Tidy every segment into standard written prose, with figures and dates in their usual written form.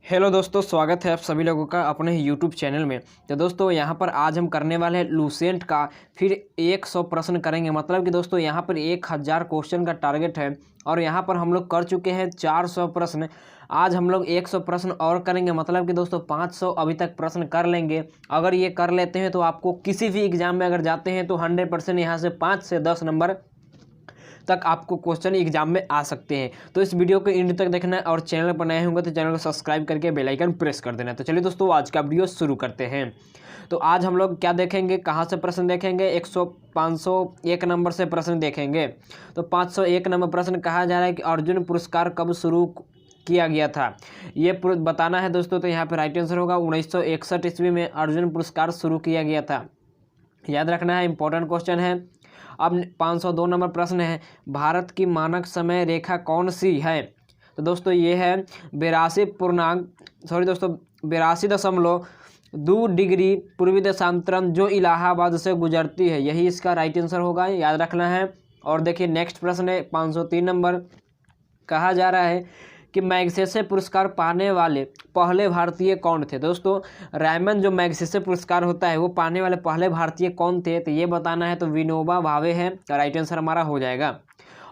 Hello दोस्तों, स्वागत है आप सभी लोगों का अपने यूट्यूब चैनल में। तो दोस्तों यहाँ पर आज हम करने वाले हैं लूसेंट का फिर 100 प्रश्न करेंगे। मतलब कि दोस्तों यहाँ पर 1000 क्वेश्चन का टारगेट है और यहाँ पर हम लोग कर चुके हैं 400 प्रश्न। आज हम लोग 100 प्रश्न और करेंगे। मतलब कि दोस्तों 500 अभी तक प्रश्न कर लेंगे। अगर ये कर लेते हैं तो आपको किसी भी एग्जाम में अगर जाते हैं तो 100% यहाँ से 5 से 10 नंबर तक आपको क्वेश्चन एग्जाम में आ सकते हैं। तो इस वीडियो को एंड तक देखना है और चैनल पर नए होंगे तो चैनल को सब्सक्राइब करके बेल आइकन प्रेस कर देना। तो चलिए दोस्तों आज का वीडियो शुरू करते हैं। तो आज हम लोग क्या देखेंगे, कहाँ से प्रश्न देखेंगे, 501 नंबर से प्रश्न देखेंगे। तो 501 नंबर प्रश्न कहा जा रहा है कि अर्जुन पुरस्कार कब शुरू किया गया था, ये बताना है दोस्तों। तो यहाँ पर राइट आंसर होगा 1961 ईस्वी में अर्जुन पुरस्कार शुरू किया गया था। याद रखना है, इंपॉर्टेंट क्वेश्चन है। अब 502 नंबर प्रश्न है, भारत की मानक समय रेखा कौन सी है। तो दोस्तों ये है 82.2 डिग्री पूर्वी देशांतरण जो इलाहाबाद से गुजरती है, यही इसका राइट आंसर होगा। याद रखना है। और देखिए नेक्स्ट प्रश्न है 503 नंबर, कहा जा रहा है कि मैग्सेसे पुरस्कार पाने वाले पहले भारतीय कौन थे। दोस्तों रैमन जो मैग्सेसे पुरस्कार होता है वो पाने वाले पहले भारतीय कौन थे, तो ये बताना है। तो विनोबा भावे है, राइट आंसर हमारा हो जाएगा।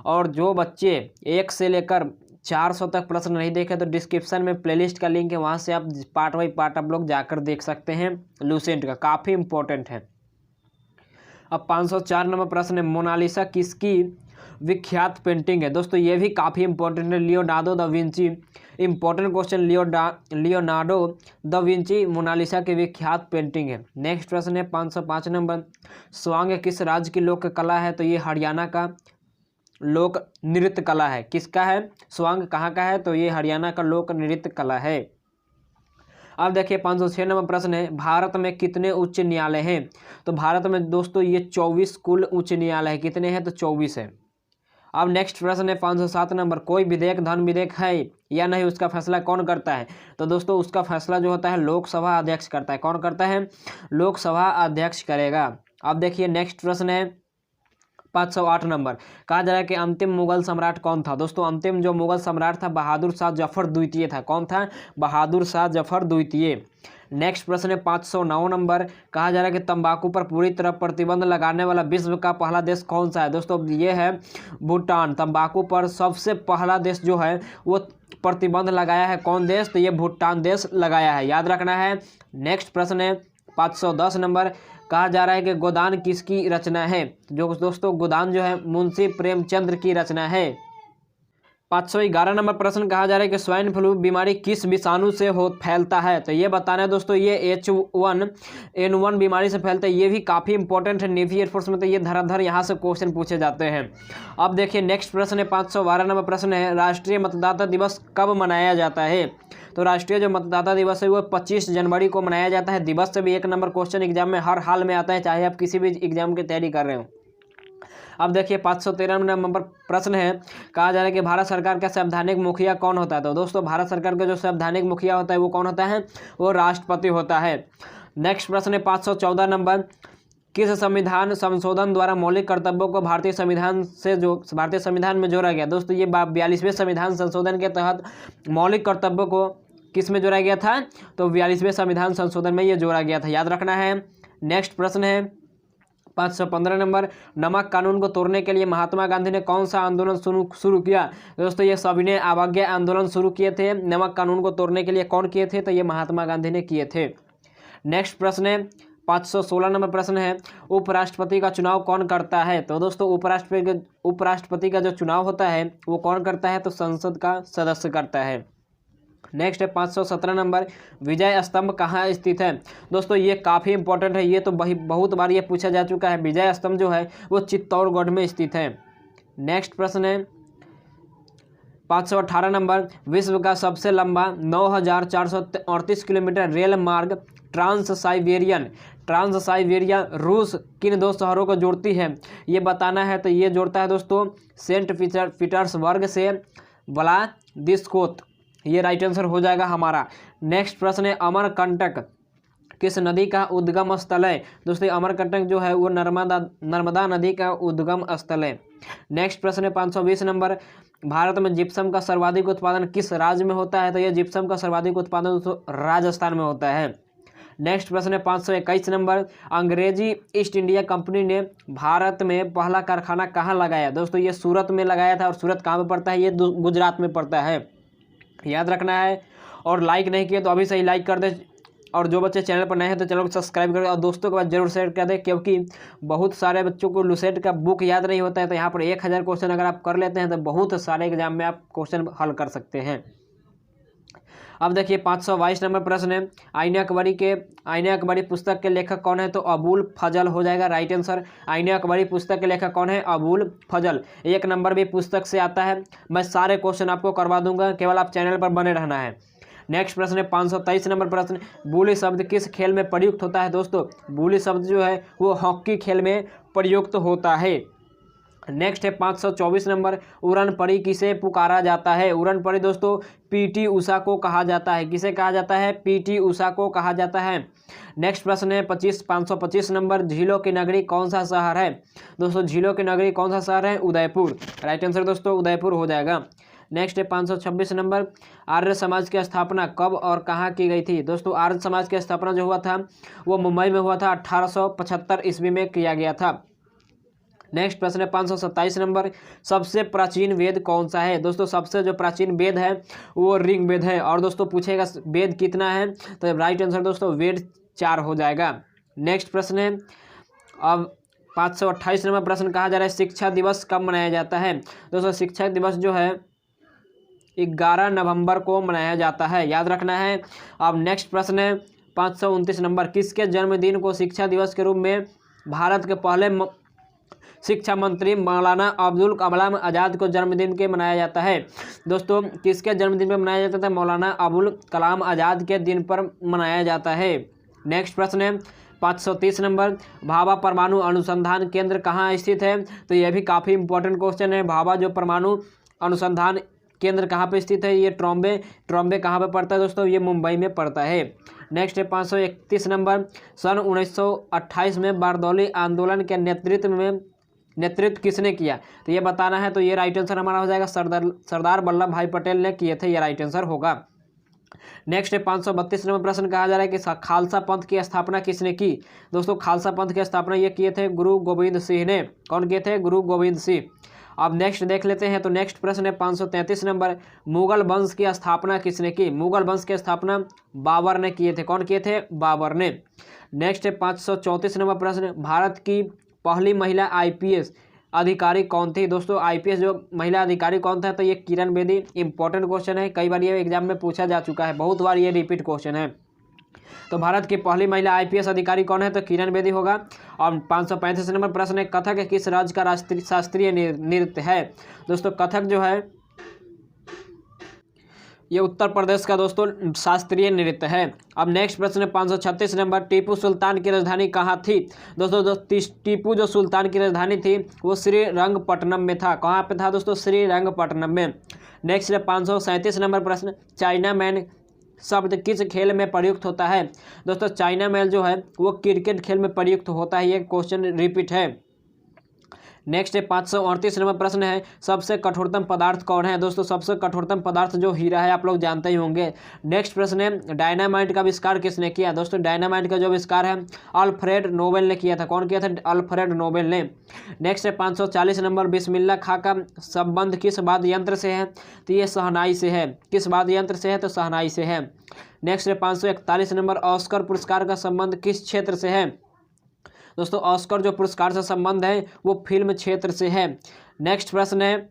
और जो बच्चे 1 से लेकर 400 तक प्रश्न नहीं देखे तो डिस्क्रिप्शन में प्लेलिस्ट का लिंक है, वहाँ से आप पार्ट बाई पार्ट आप लोग जाकर देख सकते हैं। लूसेंट का काफ़ी इंपॉर्टेंट है। अब 504 नंबर प्रश्न है, मोनालिसा किसकी विख्यात पेंटिंग है। दोस्तों ये भी काफ़ी इंपॉर्टेंट है, Leonardo da Vinci. Important question, Leonardo da Vinci Mona Lisa की विख्यात पेंटिंग है। नेक्स्ट प्रश्न है 505 नंबर, स्वांग किस राज्य की लोक कला है। तो ये हरियाणा का लोक नृत्य कला है। किसका है स्वांग, कहाँ का है, तो ये हरियाणा का लोक नृत्य कला है। अब देखिए 506 नंबर प्रश्न है, भारत में कितने उच्च न्यायालय हैं। तो भारत में दोस्तों ये 24 कुल उच्च न्यायालय है। कितने हैं, तो 24 है। अब नेक्स्ट प्रश्न है 507 नंबर, कोई विधेयक धन विधेयक है या नहीं, उसका फैसला कौन करता है। तो दोस्तों उसका फैसला जो होता है लोकसभा अध्यक्ष करता है। कौन करता है, लोकसभा अध्यक्ष करेगा। अब देखिए नेक्स्ट प्रश्न है 508 नंबर, कहा जा रहा है कि अंतिम मुगल सम्राट कौन था। दोस्तों अंतिम जो मुगल सम्राट था बहादुर शाह जफर द्वितीय था। कौन था, बहादुर शाह जफर द्वितीय। नेक्स्ट प्रश्न है 509 नंबर, कहा जा रहा है कि तंबाकू पर पूरी तरह प्रतिबंध लगाने वाला विश्व का पहला देश कौन सा है। दोस्तों ये है भूटान। तंबाकू पर सबसे पहला देश जो है वो प्रतिबंध लगाया है, कौन देश, तो ये भूटान देश लगाया है। याद रखना है। नेक्स्ट प्रश्न है 510 नंबर, कहा जा रहा है कि गोदान किसकी रचना है। जो दोस्तों गोदान जो है मुंशी प्रेमचंद्र की रचना है। 511 नंबर प्रश्न, कहा जा रहा है कि स्वाइन फ्लू बीमारी किस विषाणु से फैलता है। तो ये बताना है दोस्तों, ये H1N1 बीमारी से फैलता है। ये भी काफ़ी इंपॉर्टेंट है नेवी एयरफोर्स में, तो ये धराधर यहाँ से क्वेश्चन पूछे जाते हैं। अब देखिए नेक्स्ट प्रश्न है 512 नंबर प्रश्न है, राष्ट्रीय मतदाता दिवस कब मनाया जाता है। तो राष्ट्रीय जो मतदाता दिवस है वो 25 जनवरी को मनाया जाता है। दिवस से भी 1 नंबर क्वेश्चन एग्जाम में हर हाल में आता है, चाहे आप किसी भी एग्जाम की तैयारी कर रहे हो। अब देखिए 513 नंबर प्रश्न है, कहा जा रहा है कि भारत सरकार का संवैधानिक मुखिया कौन होता है। तो दोस्तों भारत सरकार का जो संवैधानिक मुखिया होता है वो कौन होता है, वो राष्ट्रपति होता है। नेक्स्ट प्रश्न है 514 नंबर, किस संविधान संशोधन द्वारा मौलिक कर्तव्यों को भारतीय संविधान में जोड़ा गया। दोस्तों ये 42वें संविधान संशोधन के तहत मौलिक कर्तव्यों को किस में जोड़ा गया था, तो 42वें संविधान संशोधन में ये जोड़ा गया था। याद रखना है। नेक्स्ट प्रश्न है 515 नंबर, नमक कानून को तोड़ने के लिए महात्मा गांधी ने कौन सा आंदोलन शुरू किया। दोस्तों ये सविनय अवज्ञा आंदोलन शुरू किए थे। नमक कानून को तोड़ने के लिए कौन किए थे, तो ये महात्मा गांधी ने किए थे। नेक्स्ट प्रश्न है 516 नंबर प्रश्न है, उपराष्ट्रपति का चुनाव कौन करता है। तो दोस्तों उपराष्ट्रपति का जो चुनाव होता है वो कौन करता है, तो संसद का सदस्य करता है। नेक्स्ट है 517 नंबर, विजय स्तंभ कहाँ स्थित है। दोस्तों ये काफ़ी इंपॉर्टेंट है, ये तो बहुत बार ये पूछा जा चुका है। विजय स्तंभ जो है वो चित्तौड़गढ़ में स्थित है। नेक्स्ट प्रश्न है 518 नंबर, विश्व का सबसे लंबा 9438 किलोमीटर रेल मार्ग ट्रांस साइबेरिया रूस किन 2 शहरों को जोड़ती है, ये बताना है। तो ये जोड़ता है दोस्तों सेंट पीटर्सबर्ग से व्लादिवोस्तोक। ये राइट आंसर हो जाएगा हमारा। नेक्स्ट प्रश्न है अमरकंटक किस नदी का उद्गम स्थल है। दोस्तों अमरकंटक जो है वो नर्मदा नदी का उद्गम स्थल है। नेक्स्ट प्रश्न है 520 नंबर, भारत में जिप्सम का सर्वाधिक उत्पादन किस राज्य में होता है? तो ये जिप्सम का सर्वाधिक उत्पादन दोस्तों राजस्थान में होता है। नेक्स्ट प्रश्न है 521 नंबर, अंग्रेजी ईस्ट इंडिया कंपनी ने भारत में पहला कारखाना कहाँ लगाया? दोस्तों ये सूरत में लगाया था, और सूरत कहाँ पे पड़ता है? ये गुजरात में पड़ता है, याद रखना है। और लाइक नहीं किया तो अभी से ही लाइक कर दे, और जो बच्चे चैनल पर नए हैं तो चैनल को सब्सक्राइब करें, और दोस्तों के पास जरूर शेयर कर दें, क्योंकि बहुत सारे बच्चों को लुसेंट का बुक याद नहीं होता है। तो यहाँ पर 1000 क्वेश्चन अगर आप कर लेते हैं तो बहुत सारे एग्जाम में आप क्वेश्चन हल कर सकते हैं। अब देखिए 522 नंबर प्रश्न है, आईने अकबरी पुस्तक के लेखक कौन है? तो अबुल फजल हो जाएगा राइट आंसर। आईने अकबरी पुस्तक के लेखक कौन है? अबुल फजल। 1 नंबर भी पुस्तक से आता है। मैं सारे क्वेश्चन आपको करवा दूंगा, केवल आप चैनल पर बने रहना है। नेक्स्ट प्रश्न है 523 नंबर प्रश्न, बूली शब्द किस खेल में प्रयुक्त होता है? दोस्तों बूली शब्द जो है वो हॉकी खेल में प्रयुक्त होता है। नेक्स्ट है 524 नंबर, उड़न परी किसे पुकारा जाता है? उड़न परी दोस्तों पीटी उषा को कहा जाता है। किसे कहा जाता है? पीटी उषा को कहा जाता है। नेक्स्ट प्रश्न है 525 नंबर, झीलों की नगरी कौन सा शहर है? दोस्तों झीलों की नगरी कौन सा शहर है? उदयपुर। राइट आंसर दोस्तों उदयपुर हो जाएगा। नेक्स्ट है 526 नंबर, आर्य समाज की स्थापना कब और कहाँ की गई थी? दोस्तों आर्य समाज की स्थापना जो हुआ था वो मुंबई में हुआ था, 1875 ईस्वी में किया गया था। नेक्स्ट प्रश्न है 527 नंबर, सबसे प्राचीन वेद कौन सा है? दोस्तों सबसे जो प्राचीन वेद है वो ऋग्वेद है। और दोस्तों पूछेगा वेद कितना है, तो राइट आंसर दोस्तों वेद 4 हो जाएगा। नेक्स्ट प्रश्न है अब 528 नंबर प्रश्न, कहा जा रहा है शिक्षा दिवस कब मनाया जाता है? दोस्तों शिक्षा दिवस जो है 11 नवंबर को मनाया जाता है, याद रखना है। अब नेक्स्ट प्रश्न है 529 नंबर, किसके जन्मदिन को शिक्षा दिवस के रूप में भारत के पहले शिक्षा मंत्री मौलाना अब्दुल कलाम आज़ाद को जन्मदिन के मनाया जाता है? दोस्तों किसके जन्मदिन पर मनाया जाता था? मौलाना अबुल कलाम आज़ाद के दिन पर मनाया जाता है। नेक्स्ट प्रश्न है 530 नंबर, भाभा परमाणु अनुसंधान केंद्र कहाँ स्थित है? तो यह भी काफ़ी इंपॉर्टेंट क्वेश्चन है। भाभा जो परमाणु अनुसंधान केंद्र कहाँ पे स्थित है? ये ट्रॉम्बे कहाँ पे पड़ता है? दोस्तों ये मुंबई में पड़ता है। नेक्स्ट है 531 नंबर, सन 1928 में बारदौली आंदोलन के नेतृत्व किसने किया? तो ये बताना है। तो ये राइट आंसर हमारा हो जाएगा सरदार वल्लभ भाई पटेल ने किए थे, ये राइट आंसर होगा। नेक्स्ट है 532 नंबर प्रश्न, कहा जा रहा है कि खालसा पंथ की स्थापना किसने की? दोस्तों खालसा पंथ की स्थापना ये किए थे गुरु गोविंद सिंह ने। कौन किए थे? गुरु गोविंद सिंह। अब नेक्स्ट देख लेते हैं। तो नेक्स्ट प्रश्न है 533 नंबर, मुगल वंश की स्थापना किसने की? मुगल वंश की स्थापना बाबर ने किए थे। कौन किए थे? बाबर ने। नेक्स्ट है 534 नंबर प्रश्न, भारत की पहली महिला आईपीएस अधिकारी कौन थी? दोस्तों आईपीएस जो महिला अधिकारी कौन था? तो ये किरण बेदी। इंपॉर्टेंट क्वेश्चन है, कई बार ये एग्जाम में पूछा जा चुका है, बहुत बार ये रिपीट क्वेश्चन है। तो भारत की पहली महिला आईपीएस अधिकारी कौन है? तो किरण बेदी होगा। और 535 नंबर प्रश्न है, कथक किस राज्य का शास्त्रीय नृत्य है? दोस्तों कथक जो है ये उत्तर प्रदेश का दोस्तों शास्त्रीय नृत्य है। अब नेक्स्ट प्रश्न है 536 नंबर, टीपू सुल्तान की राजधानी कहाँ थी? दोस्तों टीपू जो सुल्तान की राजधानी थी वो श्रीरंगपट्टनम में था। कहाँ पे था दोस्तों? श्रीरंगपट्टनम में। नेक्स्ट है 537 नंबर प्रश्न, चाइना मैन शब्द किस खेल में प्रयुक्त होता है? दोस्तों चाइना मैन जो है वो क्रिकेट खेल में प्रयुक्त होता है, ये क्वेश्चन रिपीट है। नेक्स्ट है 538 नंबर प्रश्न है, सबसे कठोरतम पदार्थ कौन है? दोस्तों सबसे कठोरतम पदार्थ जो हीरा है, आप लोग जानते ही होंगे। नेक्स्ट प्रश्न है, डायनामाइट का आविष्कार किसने किया? दोस्तों डायनामाइट का जो आविष्कार है अल्फ्रेड नोबेल ने किया था। कौन किया था? अल्फ्रेड नोबेल ने। नेक्स्ट है 540 नंबर, बिस्मिल्लाह खां का संबंध किस वाद्य यंत्र से है? तो ये शहनाई से है। किस वाद्य यंत्र से है? तो शहनाई से है। नेक्स्ट है 541 नंबर, ऑस्कर पुरस्कार का संबंध किस क्षेत्र से है? दोस्तों ऑस्कर जो पुरस्कार से संबंध है वो फिल्म क्षेत्र से है। नेक्स्ट प्रश्न है,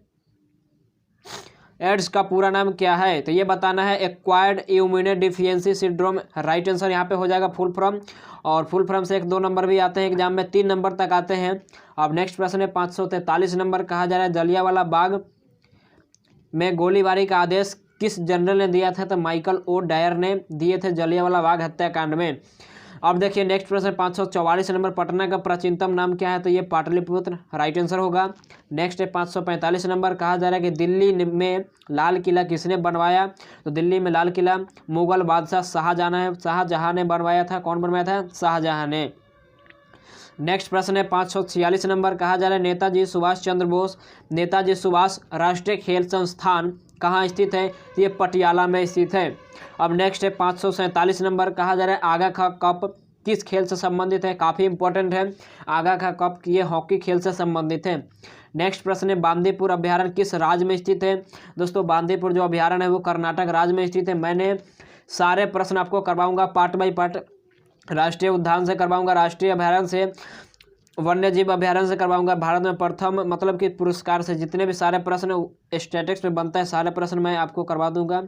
एड्स का पूरा नाम क्या है? तो ये बताना है, acquired immunodeficiency syndrome. Right answer यहाँ पे हो जाएगा फुल फॉर्म। और फुल फॉर्म से 1-2 नंबर भी आते हैं एग्जाम में, 3 नंबर तक आते हैं। अब नेक्स्ट प्रश्न है 543 नंबर, कहा जा रहा है जलियांवाला बाग में गोलीबारी का आदेश किस जनरल ने दिया था? तो माइकल ओ डायर ने दिए थे जलियांवाला बाग हत्याकांड में। अब देखिए नेक्स्ट प्रश्न 544 नंबर, पटना का प्राचीनतम नाम क्या है? तो ये पाटलिपुत्र राइट आंसर होगा। नेक्स्ट है 545 नंबर, कहा जा रहा है कि दिल्ली में लाल किला किसने बनवाया? तो दिल्ली में लाल किला मुगल बादशाह शाहजहां ने बनवाया था। कौन बनवाया था? शाहजहां ने। नेक्स्ट प्रश्न है 546 नंबर। कहा जा रहा है नेताजी सुभाष चंद्र बोस, नेताजी सुभाष राष्ट्रीय खेल संस्थान कहाँ स्थित है? ये पटियाला में स्थित है। अब नेक्स्ट है 547 नंबर। कहा जा रहा है आगा खा कप किस खेल से संबंधित है? काफ़ी इंपॉर्टेंट है। आगा खा कप ये हॉकी खेल से संबंधित है। नेक्स्ट प्रश्न है बांदीपुर अभ्यारण्य किस राज्य में स्थित है? दोस्तों बांदीपुर जो अभ्यारण्य है वो कर्नाटक राज्य में स्थित है। मैंने सारे प्रश्न आपको करवाऊंगा पार्ट बाय पार्ट, राष्ट्रीय उद्यान से करवाऊंगा, राष्ट्रीय अभ्यारण्य से, वन्यजीव अभ्यारण्य से करवाऊंगा, भारत में प्रथम मतलब कि पुरस्कार से, जितने भी सारे प्रश्न स्टैटिक्स में बनता है सारे प्रश्न मैं आपको करवा दूंगा,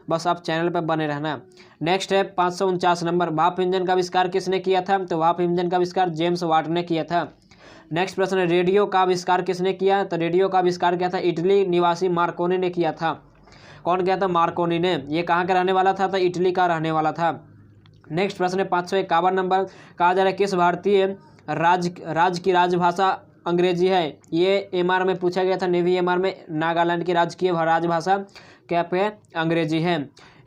बस आप चैनल पर बने रहना। नेक्स्ट है 549 नंबर। भाप इंजन का आविष्कार किसने किया था? तो भाप इंजन का आविष्कार जेम्स वाट ने किया था। नेक्स्ट प्रश्न है रेडियो का आविष्कार किसने किया? तो रेडियो का आविष्कार किया था इटली निवासी मार्कोनी ने किया था। कौन किया था? मार्कोनी ने। ये कहाँ का रहने वाला था? तो इटली का रहने वाला था। नेक्स्ट प्रश्न है 551 नंबर। कहा जा रहा है किस भारतीय राज्य की राजभाषा अंग्रेजी है? ये एमआर में पूछा गया था, नेवी एमआर में। नागालैंड की राजकीय राजभाषा क्या पे अंग्रेजी है।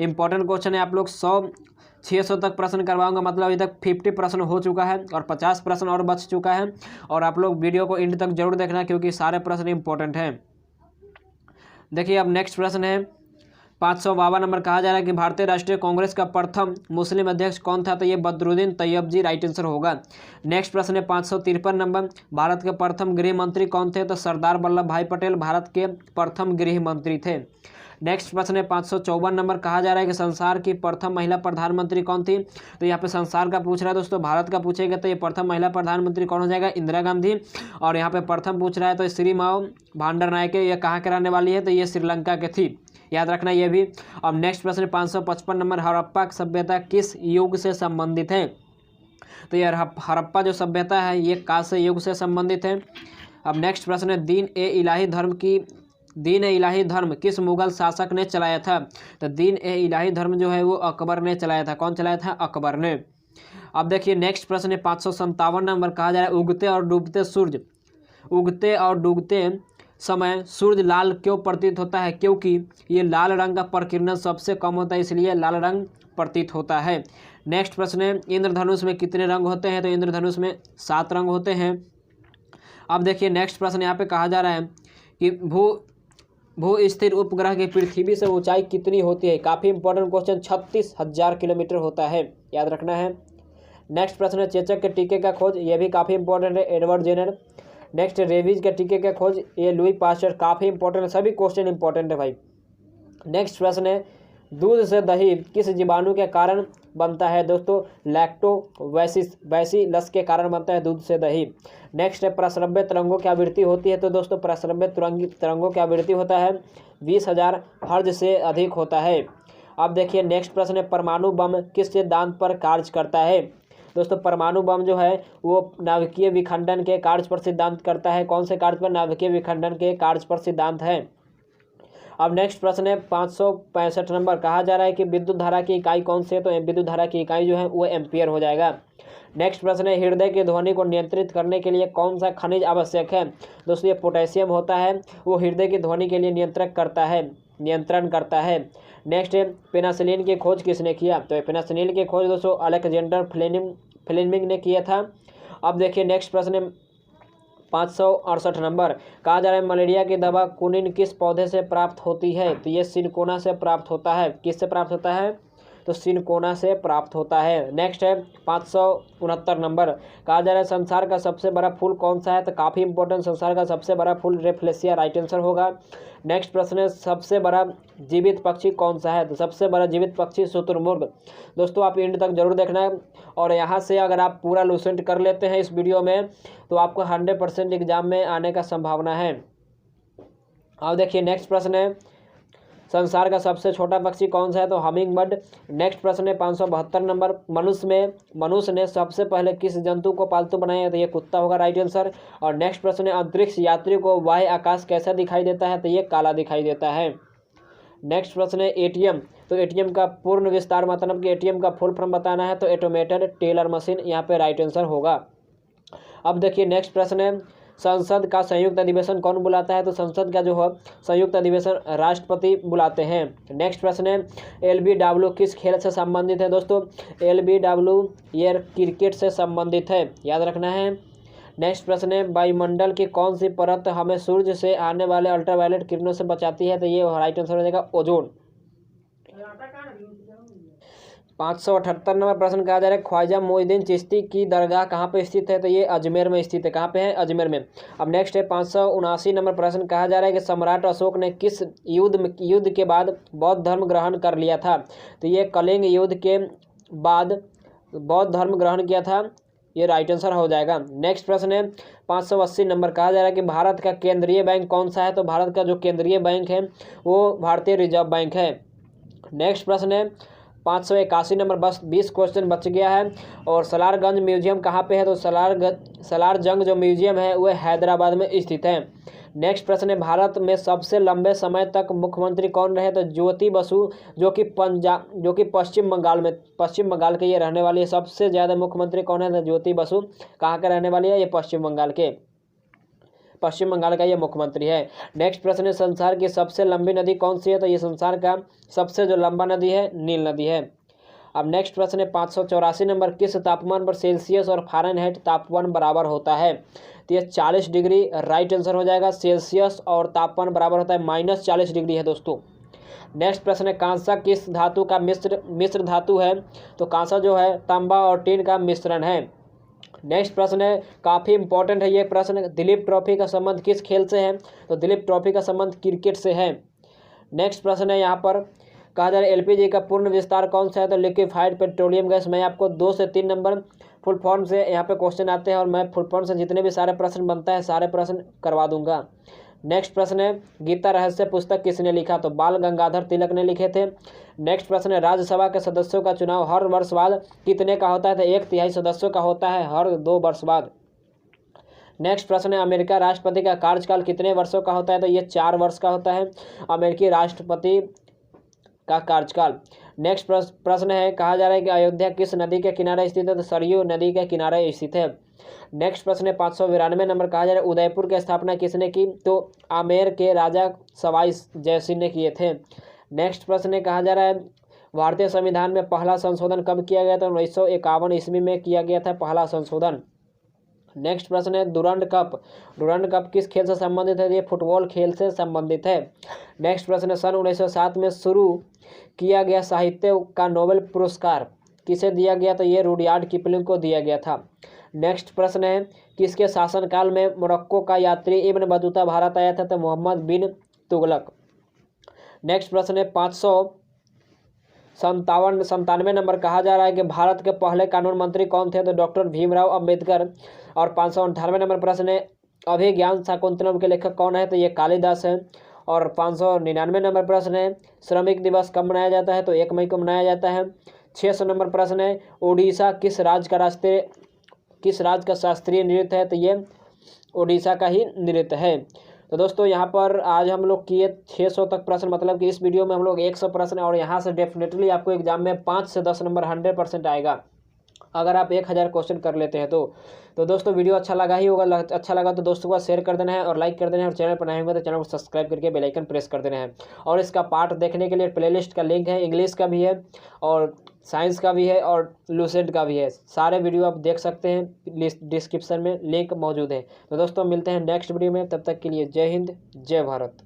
इंपॉर्टेंट क्वेश्चन है, आप लोग 100-600 तक प्रश्न करवाऊंगा, मतलब अभी तक 50 प्रश्न हो चुका है और 50 प्रश्न और बच चुका है। और आप लोग वीडियो को एंड तक जरूर देखना क्योंकि सारे प्रश्न इंपॉर्टेंट हैं। देखिए अब नेक्स्ट प्रश्न है 552 नंबर। कहा जा रहा है कि भारतीय राष्ट्रीय कांग्रेस का प्रथम मुस्लिम अध्यक्ष कौन था? तो ये बदरुद्दीन तैयबजी राइट आंसर होगा। नेक्स्ट प्रश्न है 553 नंबर। भारत के प्रथम गृह मंत्री कौन थे? तो सरदार वल्लभ भाई पटेल भारत के प्रथम गृह मंत्री थे। नेक्स्ट प्रश्न है 554 नंबर। कहा जा रहा है कि संसार की प्रथम महिला प्रधानमंत्री कौन थी? तो यहाँ पे संसार का पूछ रहा है दोस्तों, भारत का पूछेगा तो ये प्रथम महिला प्रधानमंत्री कौन हो जाएगा? इंदिरा गांधी। और यहाँ पे प्रथम पूछ रहा है तो श्री माओ भांडर नायके, ये कहाँ के रहने वाली है? तो ये श्रीलंका के थी, याद रखना ये भी। अब नेक्स्ट प्रश्न 555 नंबर। हड़प्पा सभ्यता किस युग से संबंधित है? तो ये हड़प्पा जो सभ्यता है ये कांस्य युग से संबंधित है। अब नेक्स्ट प्रश्न है दीन ए इलाही धर्म किस मुगल शासक ने चलाया था? तो दीन ए इलाही धर्म जो है वो अकबर ने चलाया था। कौन चलाया था? अकबर ने। अब देखिए नेक्स्ट प्रश्न है 557 नंबर। कहा जा रहा है उगते और डूबते समय सूर्य लाल क्यों प्रतीत होता है? क्योंकि ये लाल रंग का प्रकीर्णन सबसे कम होता है, इसलिए लाल रंग प्रतीत होता है। नेक्स्ट प्रश्न है इंद्रधनुष में कितने रंग होते हैं? तो इंद्रधनुष में 7 रंग होते हैं। अब देखिए नेक्स्ट प्रश्न यहाँ पे कहा जा रहा है कि भू स्थिर उपग्रह की पृथ्वी से ऊंचाई कितनी होती है? काफ़ी इंपॉर्टेंट क्वेश्चन, 36,000 किलोमीटर होता है, याद रखना है। नेक्स्ट प्रश्न है चेचक के टीके का खोज, ये भी काफ़ी इंपॉर्टेंट है, एडवर्ड जेनर। नेक्स्ट रेबीज के टीके का खोज, ये लुई पास्चर, काफ़ी इंपॉर्टेंट है, सभी क्वेश्चन इंपॉर्टेंट है भाई। नेक्स्ट प्रश्न है दूध से दही किस जीवाणु के कारण बनता है? दोस्तों लैक्टोबैसिलस के कारण बनता है दूध से दही। नेक्स्ट है प्रस्रव्य तरंगों की आवृत्ति होती है? तो दोस्तों प्रस्रव्य तरंगों की आवृत्ति होता है 20,000 हर्ज से अधिक होता है। अब देखिए नेक्स्ट प्रश्न है परमाणु बम किस सिद्धांत पर कार्य करता है? दोस्तों परमाणु बम जो है वो नाभिकीय विखंडन के कार्य पर सिद्धांत करता है। कौन से कार्य पर? नाभिकीय विखंडन के कार्य पर सिद्धांत है। अब नेक्स्ट प्रश्न है 565 नंबर। कहा जा रहा है कि विद्युत धारा की इकाई कौन सी है? तो विद्युत धारा की इकाई जो है वो एम्पियर हो जाएगा। नेक्स्ट प्रश्न है हृदय की ध्वनि को नियंत्रित करने के लिए कौन सा खनिज आवश्यक है? दोस्तों ये पोटेशियम होता है, वो हृदय की ध्वनि के लिए नियंत्रण करता है। नेक्स्ट है पेनासिलिन की खोज किसने किया? तो पेनासिलिन की खोज दोस्तों अलेक्जेंडर फ्लेमिंग ने किया था। अब देखिए नेक्स्ट प्रश्न है 568 नंबर। कहा जा रहा है मलेरिया की दवा कुनिन किस पौधे से प्राप्त होती है? तो ये सिनकोना से प्राप्त होता है। किससे प्राप्त होता है? तो सिनकोना से प्राप्त होता है। नेक्स्ट है 569 नंबर। कहा जा रहा है संसार का सबसे बड़ा फूल कौन सा है? तो काफ़ी इंपॉर्टेंट, संसार का सबसे बड़ा फूल रेफ्लेसिया राइट आंसर होगा। नेक्स्ट प्रश्न है सबसे बड़ा जीवित पक्षी कौन सा है? तो सबसे बड़ा जीवित पक्षी शुतुरमुर्ग। दोस्तों आप एंड तक जरूर देखना है और यहाँ से अगर आप पूरा लूसेंट कर लेते हैं इस वीडियो में तो आपको 100% एग्जाम में आने का संभावना है। अब देखिए नेक्स्ट प्रश्न है संसार का सबसे छोटा पक्षी कौन सा है? तो हमिंग बर्ड। नेक्स्ट प्रश्न है 572 नंबर। मनुष्य ने सबसे पहले किस जंतु को पालतू बनाया? तो ये कुत्ता होगा राइट आंसर। और नेक्स्ट प्रश्न है अंतरिक्ष यात्री को बाह्य आकाश कैसा दिखाई देता है? तो ये काला दिखाई देता है। नेक्स्ट प्रश्न है एटीएम। तो एटीएम का पूर्ण विस्तार मतलब कि एटीएम का फुल फॉर्म बताना है, तो ऑटोमेटेड टेलर मशीन यहाँ पे राइट आंसर होगा। अब देखिए नेक्स्ट प्रश्न है संसद का संयुक्त अधिवेशन कौन बुलाता है? तो संसद का जो है संयुक्त अधिवेशन राष्ट्रपति बुलाते हैं। नेक्स्ट प्रश्न है LBW किस खेल से संबंधित है? दोस्तों LBW ये क्रिकेट से संबंधित है, याद रखना है। नेक्स्ट प्रश्न है, वायुमंडल की कौन सी परत हमें सूर्य से आने वाले अल्ट्रावायलेट किरणों से बचाती है? तो ये राइट आंसर हो जाएगा ओजोन। 578 नंबर प्रश्न कहा जा रहा है, ख्वाजा मोइनुद्दीन चिश्ती की दरगाह कहाँ पे स्थित है? तो ये अजमेर में स्थित है। कहाँ पे है? अजमेर में। अब नेक्स्ट है 579 नंबर प्रश्न कहा जा रहा है कि सम्राट अशोक ने किस युद्ध के बाद बौद्ध धर्म ग्रहण कर लिया था? तो ये कलिंग युद्ध के बाद बौद्ध धर्म ग्रहण किया था। ये राइट आंसर हो जाएगा। नेक्स्ट प्रश्न है 580 नंबर कहा जा रहा है कि भारत का केंद्रीय बैंक कौन सा है? तो भारत का जो केंद्रीय बैंक है वो भारतीय रिजर्व बैंक है। नेक्स्ट प्रश्न है 581 नंबर, बस 20 क्वेश्चन बच गया है। और सलारगंज म्यूजियम कहाँ पे है? तो सलारजंग जो म्यूजियम है वह हैदराबाद में स्थित है। नेक्स्ट प्रश्न है, भारत में सबसे लंबे समय तक मुख्यमंत्री कौन रहे? तो ज्योति बसु, जो कि पश्चिम बंगाल के ये रहने वाली है। सबसे ज़्यादा मुख्यमंत्री कौन है? तो ज्योति बसु कहाँ के रहने वाली है? ये पश्चिम बंगाल का ये मुख्यमंत्री है। नेक्स्ट प्रश्न है, संसार की सबसे लंबी नदी कौन सी है? तो ये संसार का सबसे जो लंबा नदी है नील नदी है। अब नेक्स्ट प्रश्न है 584 नंबर, किस तापमान पर सेल्सियस और फ़ारेनहाइट तापमान बराबर होता है? तो ये 40 डिग्री राइट आंसर हो जाएगा। सेल्सियस और तापमान बराबर होता है -40 डिग्री है दोस्तों। नेक्स्ट प्रश्न है, कांसा किस धातु का मिश्र धातु है? तो कांसा जो है तांबा और टीन का मिश्रण है। नेक्स्ट प्रश्न है, काफ़ी इंपॉर्टेंट है ये प्रश्न, दिलीप ट्रॉफी का संबंध किस खेल से है? तो दिलीप ट्रॉफी का संबंध क्रिकेट से है। नेक्स्ट प्रश्न है, यहाँ पर कहा जा रहा है एलपीजी का पूर्ण विस्तार कौन सा है? तो लिक्विफाइड पेट्रोलियम गैस। मैं आपको 2 से 3 नंबर फुल फॉर्म से यहाँ पे क्वेश्चन आते हैं और मैं फुल फॉर्म से जितने भी सारे प्रश्न बनता है सारे प्रश्न करवा दूंगा। नेक्स्ट प्रश्न है, गीता रहस्य पुस्तक किसने लिखा? तो बाल गंगाधर तिलक ने लिखे थे। नेक्स्ट प्रश्न है, राज्यसभा के सदस्यों का चुनाव हर वर्ष बाद कितने का होता है? तो 1/3 सदस्यों का होता है हर 2 वर्ष बाद। नेक्स्ट प्रश्न है, अमेरिका राष्ट्रपति का कार्यकाल कितने वर्षों का होता है? तो ये 4 वर्ष का होता है अमेरिकी राष्ट्रपति का कार्यकाल। नेक्स्ट प्रश्न है, कहा जा रहा है कि अयोध्या किस नदी के किनारे स्थित है? तो सरयू नदी के किनारे स्थित है। नेक्स्ट प्रश्न है 592 नंबर, कहा जा रहा है उदयपुर की स्थापना किसने की? तो आमेर के राजा सवाई जयसिंह ने किए थे। नेक्स्ट प्रश्न है, कहा जा रहा है भारतीय संविधान में पहला संशोधन कब किया गया था? 1951 ईस्वी में किया गया था पहला संशोधन। नेक्स्ट प्रश्न है, डुरंड कप किस खेल से संबंधित है? ये फुटबॉल खेल से संबंधित है। नेक्स्ट प्रश्न है, सन 1907 में शुरू किया गया साहित्य का नोबेल पुरस्कार किसे दिया गया? तो ये रुडयार्ड किपलिंग को दिया गया था। नेक्स्ट प्रश्न है, किसके शासनकाल में मोरक्को का यात्री इब्न बतूता भारत आया था? तो मोहम्मद बिन तुगलक। नेक्स्ट प्रश्न है 597 नंबर, कहा जा रहा है कि भारत के पहले कानून मंत्री कौन थे? तो डॉक्टर भीमराव अंबेडकर। और 598 नंबर प्रश्न है, अभिज्ञान शाकुंतलम के लेखक कौन है? तो ये कालिदास है। और 599 नंबर प्रश्न है, श्रमिक दिवस कब मनाया जाता है? तो 1 मई को मनाया जाता है। 600 नंबर प्रश्न है, उड़ीसा किस राज्य का शास्त्रीय नृत्य है? तो ये उड़ीसा का ही नृत्य है। तो दोस्तों यहाँ पर आज हम लोग किए 600 तक प्रश्न, मतलब कि इस वीडियो में हम लोग 100 प्रश्न, और यहाँ से डेफिनेटली आपको एग्जाम में 5 से 10 नंबर 100% आएगा अगर आप 1000 क्वेश्चन कर लेते हैं तो दोस्तों वीडियो अच्छा लगा ही होगा। अच्छा लगा तो दोस्तों को शेयर कर देना है और लाइक कर देना है, और चैनल पर नए होंगे तो चैनल को सब्सक्राइब करके बेल आइकन प्रेस कर देना है। और इसका पार्ट देखने के लिए प्लेलिस्ट का लिंक है, इंग्लिश का भी है और साइंस का भी है और लूसेंट का भी है। सारे वीडियो आप देख सकते हैं, डिस्क्रिप्शन में लिंक मौजूद है। तो दोस्तों मिलते हैं नेक्स्ट वीडियो में, तब तक के लिए जय हिंद जय भारत।